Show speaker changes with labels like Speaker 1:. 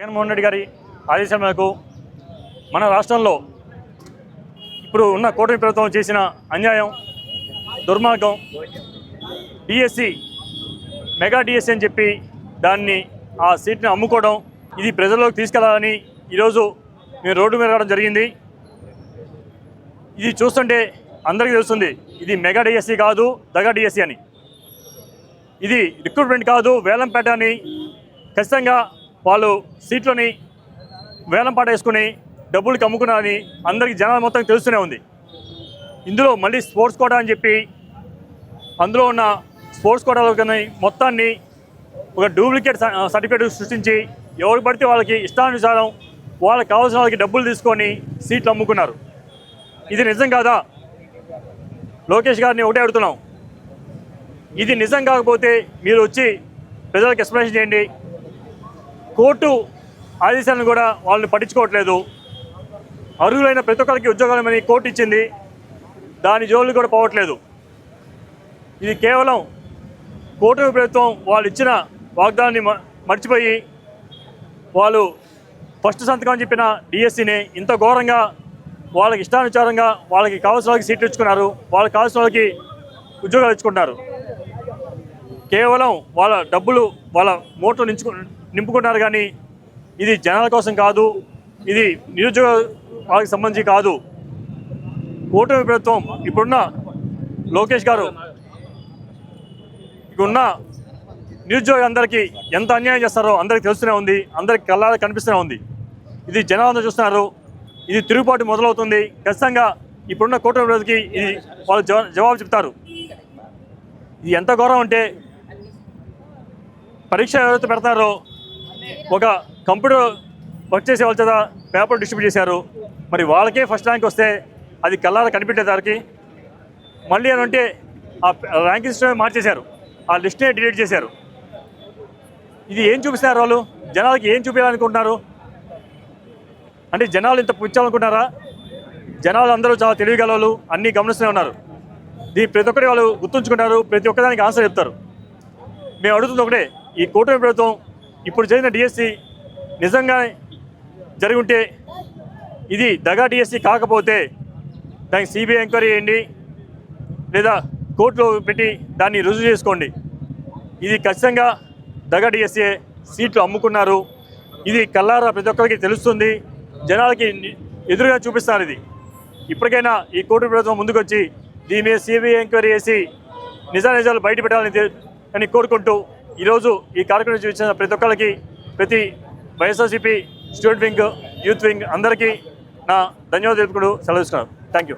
Speaker 1: జగన్మోహన్ రెడ్డి గారి ఆదేశాల మేరకు మన రాష్ట్రంలో ఇప్పుడు ఉన్న కూటమి ప్రభుత్వం చేసిన అన్యాయం, దుర్మార్గం, డిఎస్సి మెగా డిఎస్సి అని చెప్పి దాన్ని ఆ సీట్ని అమ్ముకోవడం, ఇది ప్రజల్లోకి తీసుకెళ్లాలని ఈరోజు మేము రోడ్డు మీద రావడం జరిగింది. ఇది చూస్తుంటే అందరికీ తెలుస్తుంది ఇది మెగా డిఎస్సి కాదు, దగా డిఎస్సి అని. ఇది రిక్రూట్మెంట్ కాదు, వేలంపేట అని. ఖచ్చితంగా వాళ్ళు సీట్లని వేలంపాట వేసుకుని డబ్బులకి అమ్ముకున్నారని అందరికీ జనాలు మొత్తం తెలుస్తూనే ఉంది. ఇందులో మళ్ళీ స్పోర్ట్స్ కోటా అని చెప్పి అందులో ఉన్న స్పోర్ట్స్ కోటాలో మొత్తాన్ని ఒక డూప్లికేట్ సర్టిఫికేట్ సృష్టించి ఎవరికి పడితే వాళ్ళకి ఇష్టానుసారం వాళ్ళకి కావాల్సిన వాళ్ళకి డబ్బులు తీసుకొని సీట్లు అమ్ముకున్నారు. ఇది నిజం కాదా? లోకేష్ గారిని ఒకటే అడుగుతున్నాం, ఇది నిజం కాకపోతే మీరు వచ్చి ప్రజలకు ఎక్స్ప్లెనేషన్ చేయండి. కోర్టు ఆదేశాలను కూడా వాళ్ళని పట్టించుకోవట్లేదు. అర్హులైన ప్రతి ఒక్కరికి ఉద్యోగాలమని కోర్టు ఇచ్చింది, దాని జోలు కూడా పోవట్లేదు. ఇది కేవలం కూటమి ప్రభుత్వం వాళ్ళు ఇచ్చిన వాగ్దానాన్ని మర్చిపోయి వాళ్ళు ఫస్ట్ సంతకం అని చెప్పిన డిఎస్సిని ఇంత ఘోరంగా వాళ్ళకి ఇష్టానుసారంగా వాళ్ళకి కావాల్సిన వాళ్ళకి సీట్లు ఇచ్చుకున్నారు, వాళ్ళకి కావాల్సిన వాళ్ళకి ఉద్యోగాలు ఇచ్చుకుంటున్నారు. కేవలం వాళ్ళ డబ్బులు వాళ్ళ మూటలు నింపుకుంటారు, కానీ ఇది జనాల కోసం కాదు, ఇది నిరుద్యోగ వాళ్ళకి సంబంధించి కాదు. కూటమి ప్రభుత్వం ఇప్పుడున్న లోకేష్ గారు ఇప్పుడున్న నిరుద్యోగ అందరికీ ఎంత అన్యాయం చేస్తారో అందరికీ తెలుస్తూనే ఉంది, అందరికి కళ్ళారా కనిపిస్తూనే ఉంది. ఇది జనాలందరూ చూస్తున్నారు. ఇది తిరుగుబాటు మొదలవుతుంది. ఖచ్చితంగా ఇప్పుడున్న కూటమి ప్రభుత్వానికి ఇది వాళ్ళు జవాబు చెప్తారు. ఇది ఎంత ఘోరం అంటే, పరీక్ష ఎవరైతే పెడతారో ఒక కంప్యూటర్ వర్క్ చేసే వాళ్ళ చేత పేపర్ డిస్ట్రిబ్యూట్ చేశారు. మరి వాళ్ళకే ఫస్ట్ ర్యాంక్ వస్తే అది కళ్ళారా కనిపెట్టేదానికి మళ్ళీ అని అంటే ఆ ర్యాంకింగ్ సిస్టమే మార్చేశారు, ఆ లిస్ట్నే డిలీట్ చేశారు. ఇది ఏం చూపిస్తున్నారు? వాళ్ళు జనాలకి ఏం చూపించాలనుకుంటున్నారు? అంటే జనాలు ఇంత పుచ్చాలనుకుంటున్నారా? జనాలు అందరూ చాలా తెలివిగలవాళ్ళు, అన్నీ గమనిస్తూనే ఉన్నారు. దీన్ని ప్రతి ఒక్కటి వాళ్ళు గుర్తుంచుకుంటారు, ప్రతి ఒక్కదానికి ఆన్సర్ చెప్తారు. మేము అడుగుతుంది ఒకటే, ఈ కూటమి ప్రభుత్వం ఇప్పుడు జరిగిన డిఎస్సి నిజంగా జరిగి ఉంటే, ఇది దగా డిఎస్సి కాకపోతే దానికి సిబిఐ ఎంక్వైరీ చేయండి, లేదా కోర్టులో పెట్టి దాన్ని రుజువు చేసుకోండి. ఇది ఖచ్చితంగా దగా డిఎస్సి, సీట్లు అమ్ముకున్నారు. ఇది కల్లారా ప్రతి ఒక్కరికి తెలుస్తుంది, జనాలకి ఎదురుగా చూపిస్తారు. ఇది ఇప్పటికైనా ఈ కూటమి ప్రభుత్వం ముందుకొచ్చి దీని మీద సిబిఐ ఎంక్వైరీ చేసి నిజాలు బయట పెట్టాలని అని కోరుకుంటూ ఈరోజు ఈ కార్యక్రమం చూపించిన ప్రతి ఒక్కరికి, ప్రతి YSRCP student wing, youth wing అందరికీ నా ధన్యవాదాలు తెలుపుకుంటూ సెలవు ఇస్తున్నాను. Thank you.